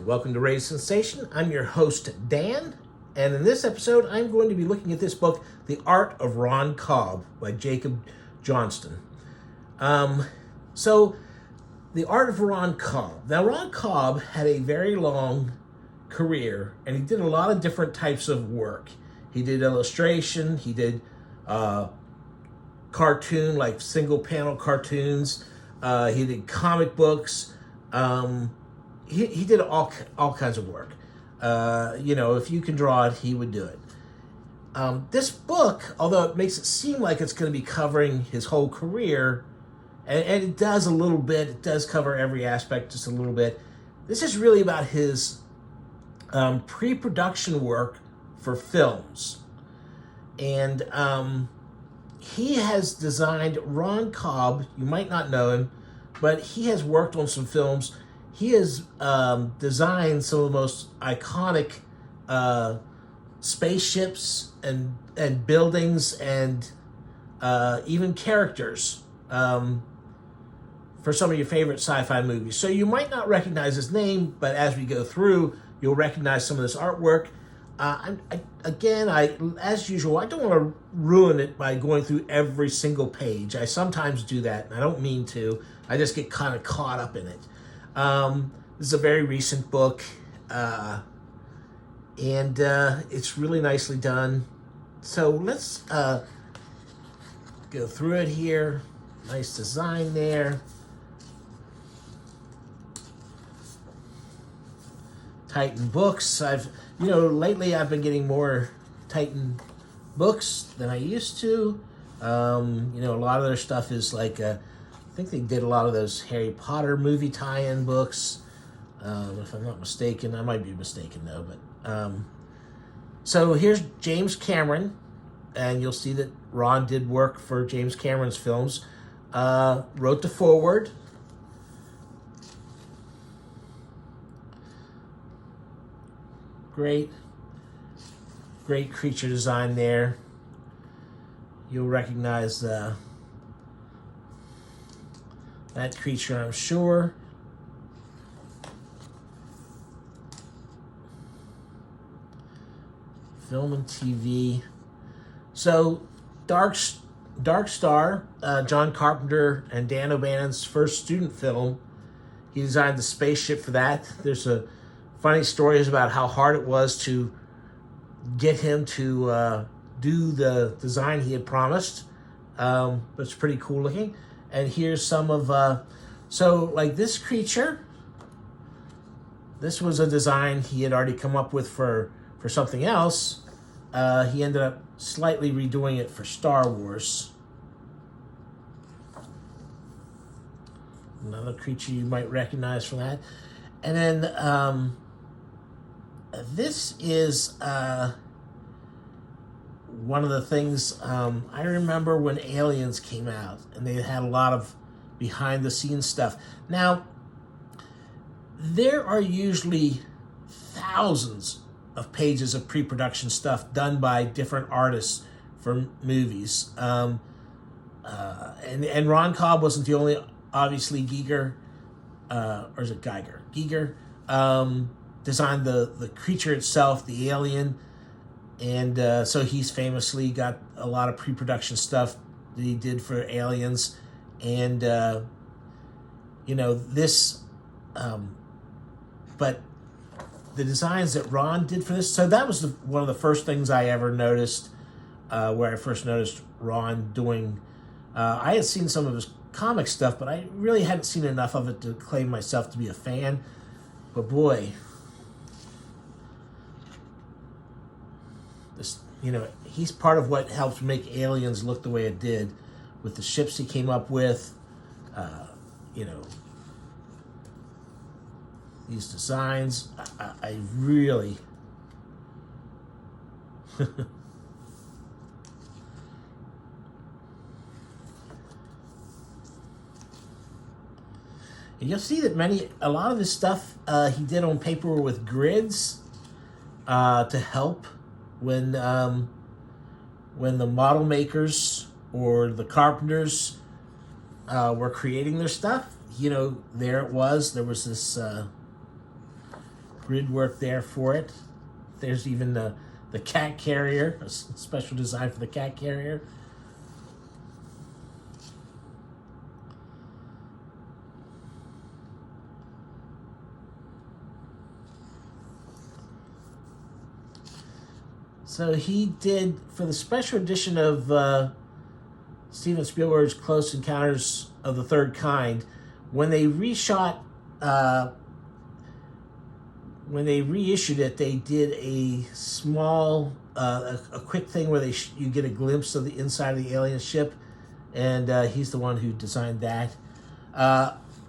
Welcome to Raise Sensation. I'm your host, Dan, and in this episode, I'm going to be looking at this book, The Art of Ron Cobb by Jacob Johnston. So, The Art of Ron Cobb. Now, Ron Cobb had a very long career, and he did a lot of different types of work. He did illustration, he did cartoon, like single panel cartoons, he did comic books, he did all kinds of work. If you can draw it, he would do it. This book, although it makes it seem like it's going to be covering his whole career, and it does a little bit, it does cover every aspect just a little bit, this is really about his pre-production work for films. And he has designed, Ron Cobb, you might not know him, but he has worked on some films. He has designed some of the most iconic spaceships and buildings and even characters for some of your favorite sci-fi movies. So you might not recognize his name, but as we go through, you'll recognize some of this artwork. As usual, I don't want to ruin it by going through every single page. I sometimes do that, and I don't mean to. I just get kind of caught up in it. This is a very recent book, and it's really nicely done. So let's go through it here. Nice design there. Titan books. Lately I've been getting more Titan books than I used to. A lot of their stuff is like, I think they did a lot of those Harry Potter movie tie-in books. If I'm not mistaken, I might be mistaken though, but so here's James Cameron, and you'll see that Ron did work for James Cameron's films. Wrote the foreword. Great creature design there. You'll recognize that creature, I'm sure. Film and TV. So, Dark Star, John Carpenter and Dan O'Bannon's first student film. He designed the spaceship for that. There's funny stories about how hard it was to get him to do the design he had promised. But it's pretty cool looking. And here's some of, like this creature, this was a design he had already come up with for something else. He ended up slightly redoing it for Star Wars. Another creature you might recognize from that. And then this is one of the things I remember when Aliens came out, and they had a lot of behind-the-scenes stuff. Now, there are usually thousands of pages of pre-production stuff done by different artists for movies. And Ron Cobb wasn't the only, obviously Giger, or is it Geiger? Giger designed the creature itself, the alien, and so he's famously got a lot of pre-production stuff that he did for Aliens, and this, but the designs that Ron did for this, so that was one of the first things I ever noticed, where I first noticed Ron doing, I had seen some of his comic stuff, but I really hadn't seen enough of it to claim myself to be a fan. But boy, this, he's part of what helped make Aliens look the way it did, with the ships he came up with, these designs. I really and you'll see that a lot of this stuff he did on paper with grids to help when the model makers or the carpenters were creating their stuff. There was this grid work there for it. There's even the cat carrier, a special design for the cat carrier. So he did, for the special edition of Steven Spielberg's Close Encounters of the Third Kind, when they reshot, when they reissued it, they did a small, a quick thing where you get a glimpse of the inside of the alien ship, and he's the one who designed that.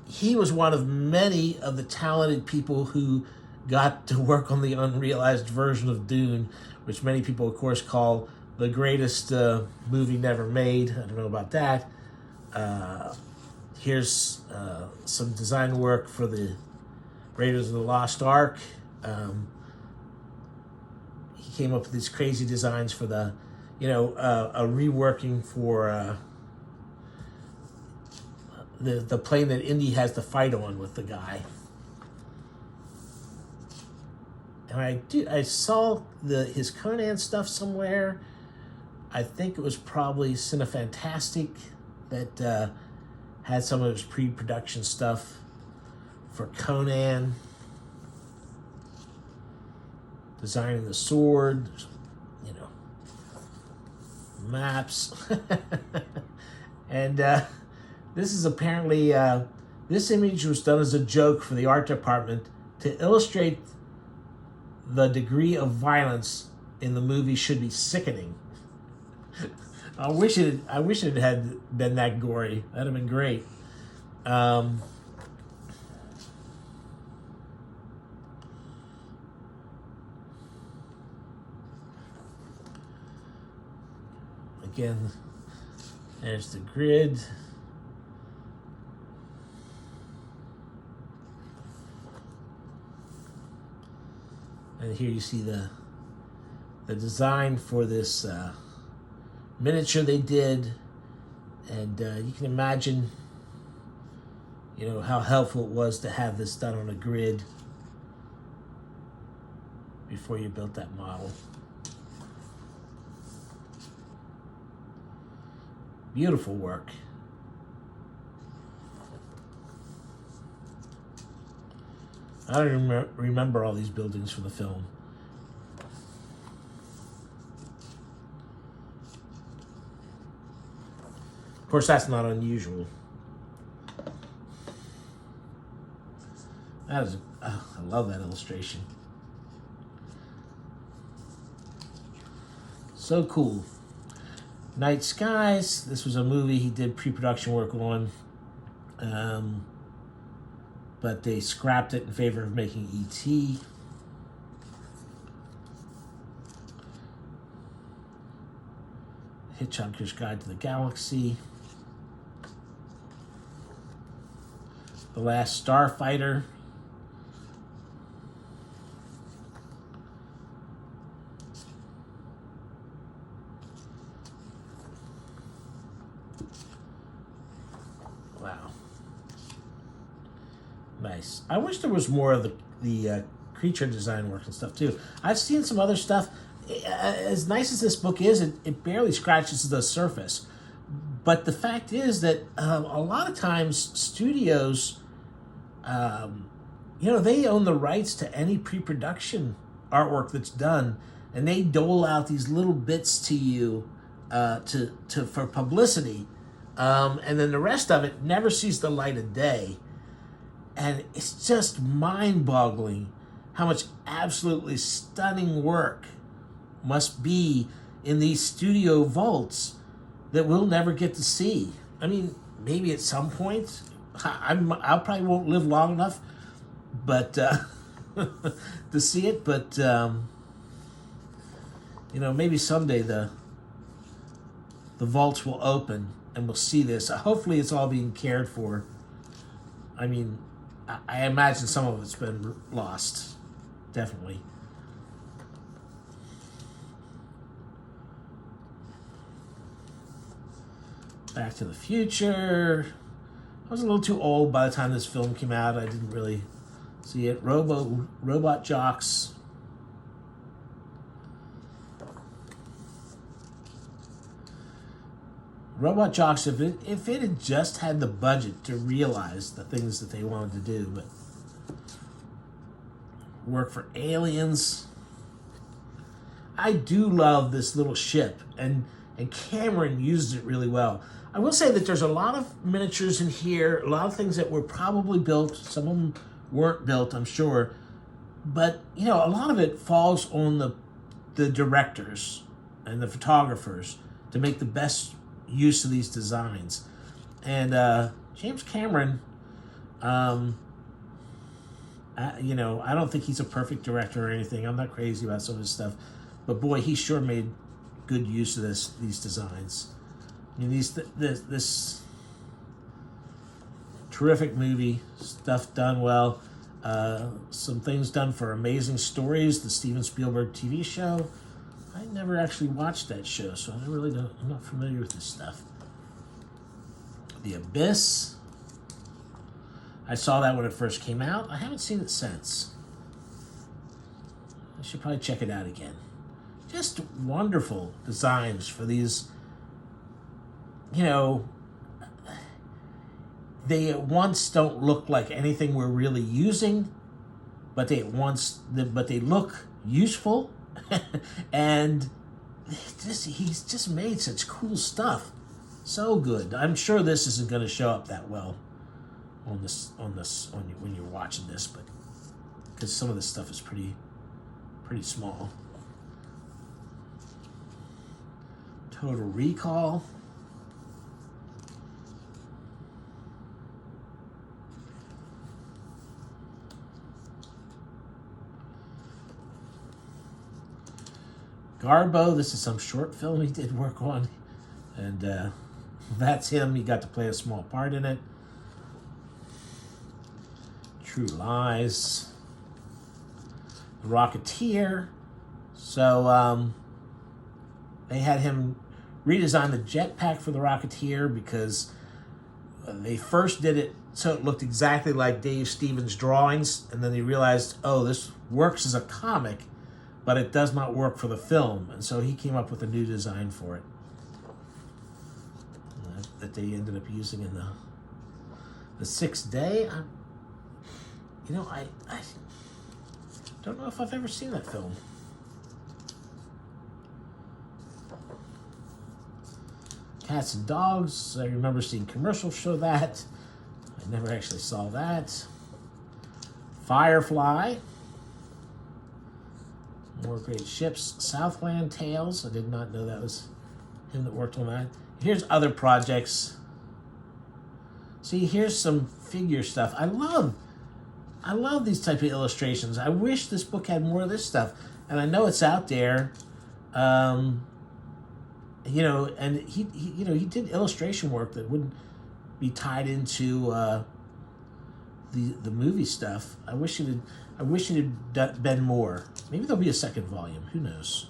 He was one of many of the talented people who got to work on the unrealized version of Dune, which many people, of course, call the greatest movie never made. I don't know about that. Here's some design work for the Raiders of the Lost Ark. He came up with these crazy designs for the, a reworking for the plane that Indy has to fight on with the guy. And I saw his Conan stuff somewhere. I think it was probably Cinefantastic that had some of his pre-production stuff for Conan. Designing the sword, maps. And this is apparently, this image was done as a joke for the art department to illustrate the degree of violence in the movie should be sickening. I wish it had been that gory. That'd have been great. Again, there's the grid. And here you see the design for this miniature they did, and you can imagine, how helpful it was to have this done on a grid before you built that model. Beautiful work. I don't remember all these buildings from the film. Of course, that's not unusual. I love that illustration. So cool. Night Skies. This was a movie he did pre-production work on. But they scrapped it in favor of making E.T. Hitchhiker's Guide to the Galaxy. The Last Starfighter. Wow. Nice. I wish there was more of the creature design work and stuff too. I've seen some other stuff. As nice as this book is, it barely scratches the surface. But the fact is that a lot of times studios, they own the rights to any pre-production artwork that's done, and they dole out these little bits to you for publicity, and then the rest of it never sees the light of day. And it's just mind-boggling how much absolutely stunning work must be in these studio vaults that we'll never get to see. I mean, maybe at some point. I probably won't live long enough, but to see it. But maybe someday the vaults will open and we'll see this. Hopefully, it's all being cared for. I mean, I imagine some of it's been lost, definitely. Back to the Future. I was a little too old by the time this film came out. I didn't really See it, robot jocks. Robot jocks, if it had just had the budget to realize the things that they wanted to do, but work for aliens. I do love this little ship, and Cameron uses it really well. I will say that there's a lot of miniatures in here, a lot of things that were probably built. Some of them weren't built, I'm sure. But, you know, a lot of it falls on the directors and the photographers to make the best use of these designs. And James Cameron, you know, I don't think he's a perfect director or anything. I'm not crazy about some of his stuff. But boy, he sure made good use of these designs. I mean, this terrific movie, stuff done well. Some things done for Amazing Stories, the Steven Spielberg TV show. I never actually watched that show, so I really don't. I'm not familiar with this stuff. The Abyss. I saw that when it first came out. I haven't seen it since. I should probably check it out again. Just wonderful designs for these, you know, they at once don't look like anything we're really using, but they look useful, and he's just made such cool stuff. So good. I'm sure this isn't going to show up that well on when you're watching this, but because some of this stuff is pretty small. Total Recall. Garbo, this is some short film he did work on, and that's him. He got to play a small part in it. True Lies. The Rocketeer. So they had him redesign the jetpack for the Rocketeer because they first did it so it looked exactly like Dave Stevens' drawings, and then they realized, oh, this works as a comic, but it does not work for the film, and so he came up with a new design for it that they ended up using in the Sixth Day. I don't know if I've ever seen that film. Cats and Dogs, I remember seeing commercials show that. I never actually saw that. Firefly. More great ships. Southland Tales, I did not know that was him that worked on that. Here's other projects. See, here's some figure stuff. I love these type of illustrations. I wish this book had more of this stuff. And I know it's out there. You know, and he did illustration work that wouldn't be tied into the movie stuff. I wish it had been more. Maybe there'll be a second volume. Who knows?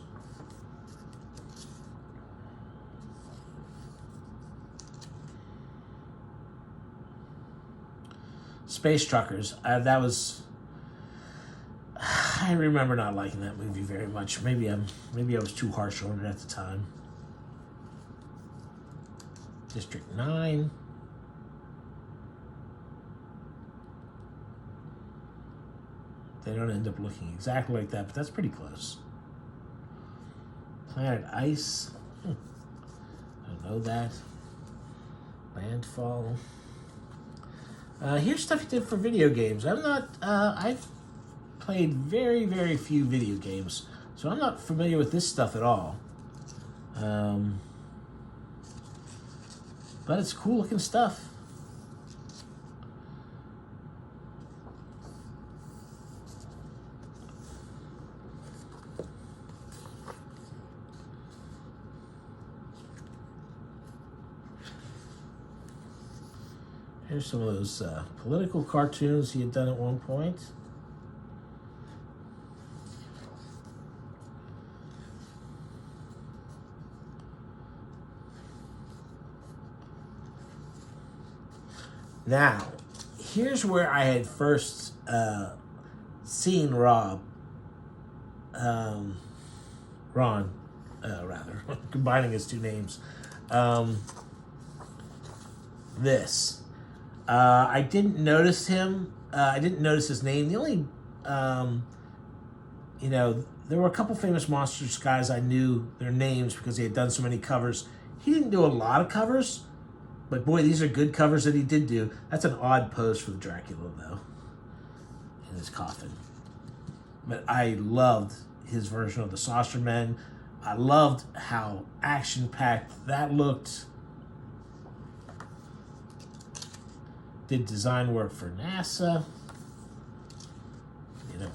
Space Truckers. I remember not liking that movie very much. Maybe I was too harsh on it at the time. District 9. They don't end up looking exactly like that, but that's pretty close. Planet Ice. I don't know that. Landfall. Here's stuff he did for video games. I've played very, very few video games, so I'm not familiar with this stuff at all. But it's cool looking stuff. Here's some of those political cartoons he had done at one point. Now, here's where I had first seeing Ron, rather, combining his two names. This. I didn't notice him. I didn't notice his name. The only, there were a couple famous Monsters guys I knew their names because they had done so many covers. He didn't do a lot of covers, but boy, these are good covers that he did do. That's an odd pose for the Dracula, though, in his coffin. But I loved his version of the Saucer Men. I loved how action-packed that looked. Did design work for NASA,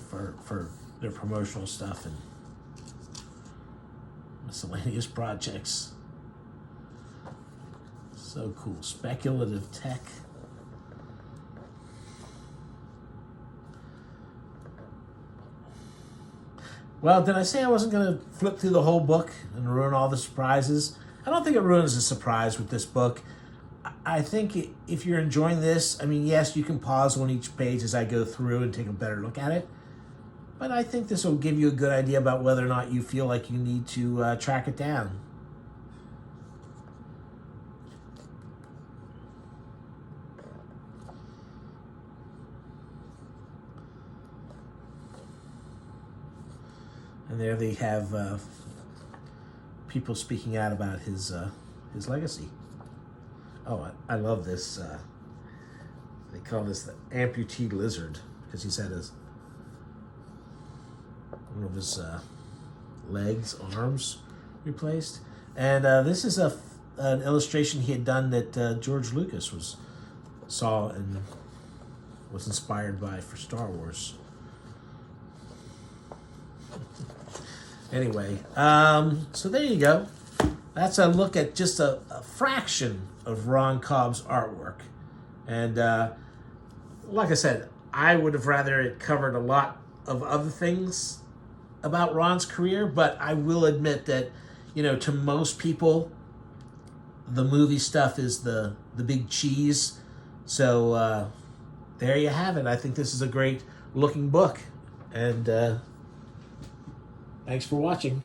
for their promotional stuff and miscellaneous projects. So cool. Speculative tech. Well, did I say I wasn't going to flip through the whole book and ruin all the surprises? I don't think it ruins the surprise with this book. I think if you're enjoying this, I mean, yes, you can pause on each page as I go through and take a better look at it. But I think this will give you a good idea about whether or not you feel like you need to track it down. And there they have people speaking out about his legacy. Oh, I love this. They call this the amputee lizard because he's had one of his legs, arms replaced. And this is an illustration he had done that George Lucas saw and was inspired by for Star Wars. Anyway, so there you go. That's a look at just a fraction of Ron Cobb's artwork. And like I said, I would have rather it covered a lot of other things about Ron's career, but I will admit that, to most people, the movie stuff is the big cheese. So there you have it. I think this is a great looking book. And thanks for watching.